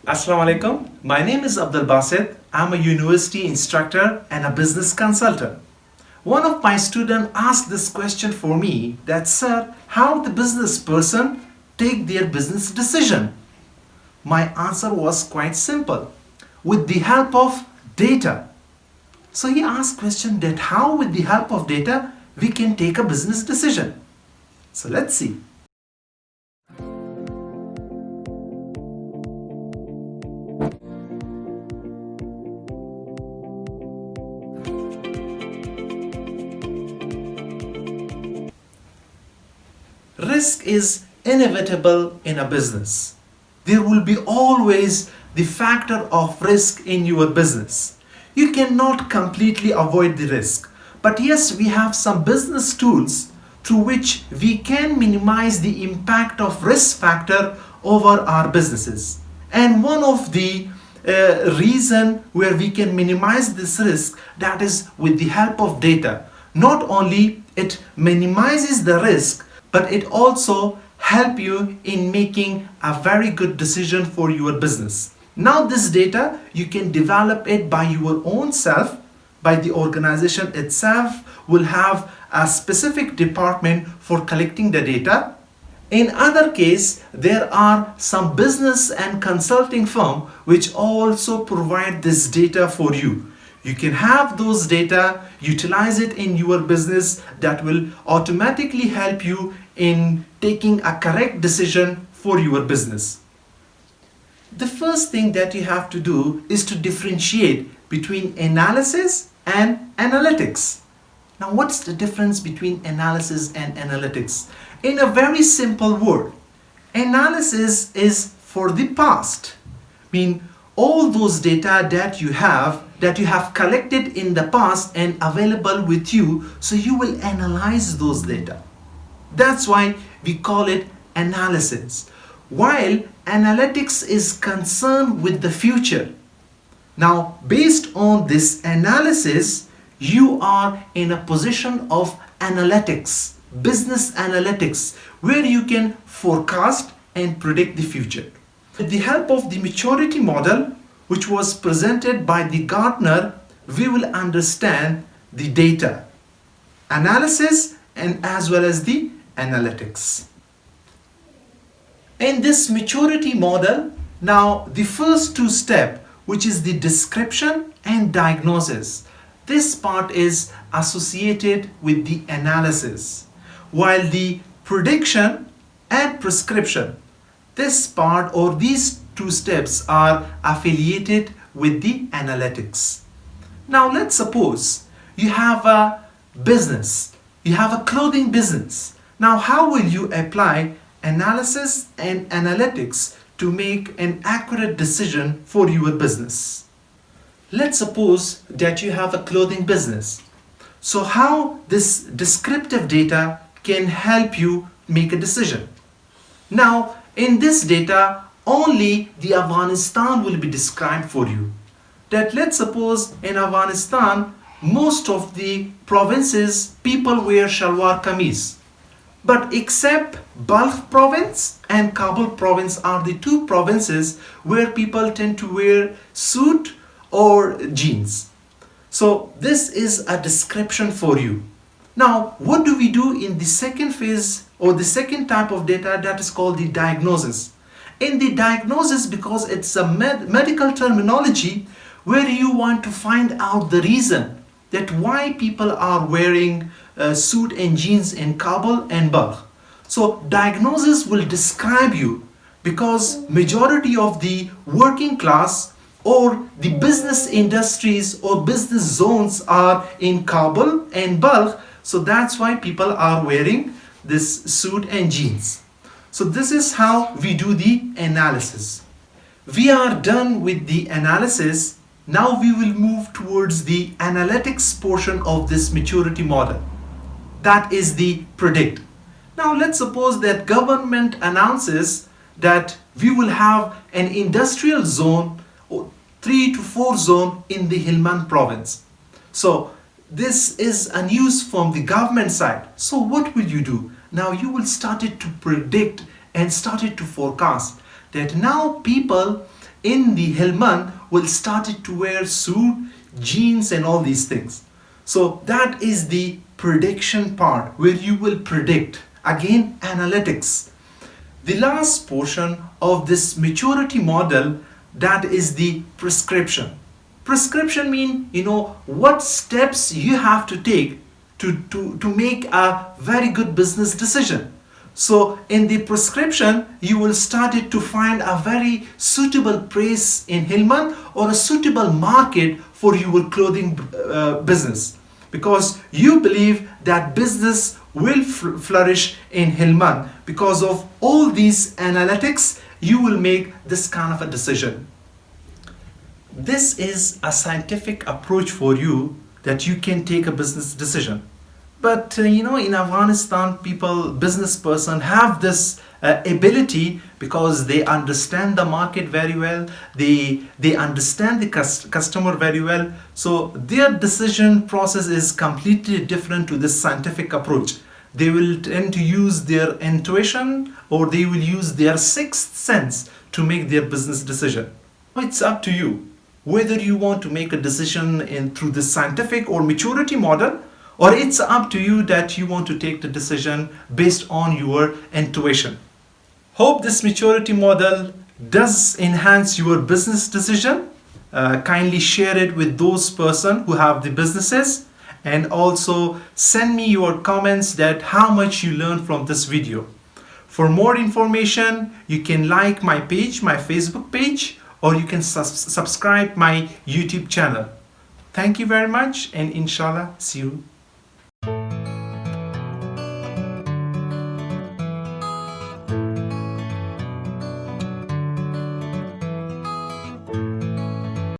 Assalamu alaikum. My name is Abdul Basit. I'm a university instructor and a business consultant. One of my students asked this question for me that, sir, how the business person take their business decision? My answer was quite simple. With the help of data. So he asked question that how with the help of data we can take a business decision. So let's see. Risk is inevitable in a business. There will be always the factor of risk in your business. You cannot completely avoid the risk. But yes, we have some business tools through which we can minimize the impact of risk factor over our businesses. And one of the reason where we can minimize this risk, that is with the help of data. Not only it minimizes the risk, but it also help you in making a very good decision for your business. Now this data, you can develop it by your own self, by the organization itself will have a specific department for collecting the data. In other case, there are some business and consulting firm which also provide this data for you. You can have those data, utilize it in your business that will automatically help you in taking a correct decision for your business. The first thing that you have to do is to differentiate between analysis and analytics. Now, what's the difference between analysis and analytics? In a very simple word, analysis is for the past. I mean, all those data that you have collected in the past and available with you, so you will analyze those data. That's why we call it analysis. While analytics is concerned with the future. Now, based on this analysis, you are in a position of analytics, business analytics, where you can forecast and predict the future. With the help of the maturity model, which was presented by the Gartner, we will understand the data, analysis, and as well as the analytics. In this maturity model, now the first two steps, which is the description and diagnosis, this part is associated with the analysis, while the prediction and prescription, this part or these two steps are affiliated with the analytics. Now let's suppose you have a business, you have a clothing business. Now how will you apply analysis and analytics to make an accurate decision for your business? Let's suppose that you have a clothing business. So how this descriptive data can help you make a decision? Now in this data, only the Afghanistan will be described for you. That let's suppose in Afghanistan, most of the provinces people wear shalwar kameez. But except Balkh province and Kabul province are the two provinces where people tend to wear suit or jeans. So this is a description for you. Now, what do we do in the second phase or the second type of data, that is called the diagnosis? In the diagnosis, because it's a medical terminology where you want to find out the reason that why people are wearing suit and jeans in Kabul and Balkh. So diagnosis will describe you because majority of the working class or the business industries or business zones are in Kabul and Balkh. So that's why people are wearing this suit and jeans. So this is how we do the analysis. We are done with the analysis. Now we will move towards the analytics portion of this maturity model. That is the predict. Now let's suppose that government announces that we will have an industrial zone or 3 to 4 zone in the Helmand province. So this is a news from the government side. So what will you do? Now you will start it to predict and started to forecast that now people in the Hillman will start to wear suit, jeans and all these things. So that is the prediction part where you will predict. Again, analytics. The last portion of this maturity model, that is the prescription. Prescription mean, what steps you have to take to make a very good business decision. So in the prescription, you will start it to find a very suitable place in Hillman or a suitable market for your clothing business, because you believe that business will flourish in Hillman. Because of all these analytics, you will make this kind of a decision. This is a scientific approach for you that you can take a business decision. But in Afghanistan, business person have this ability because they understand the market very well. They understand the customer very well. So their decision process is completely different to this scientific approach. They will tend to use their intuition, or they will use their sixth sense to make their business decision. It's up to you whether you want to make a decision through the scientific or maturity model, or it's up to you that you want to take the decision based on your intuition. Hope this maturity model does enhance your business decision. Kindly share it with those person who have the businesses, and also send me your comments that how much you learned from this video. For more information, you can like my page, my Facebook page, or you can subscribe my YouTube channel. Thank you very much, and inshallah see you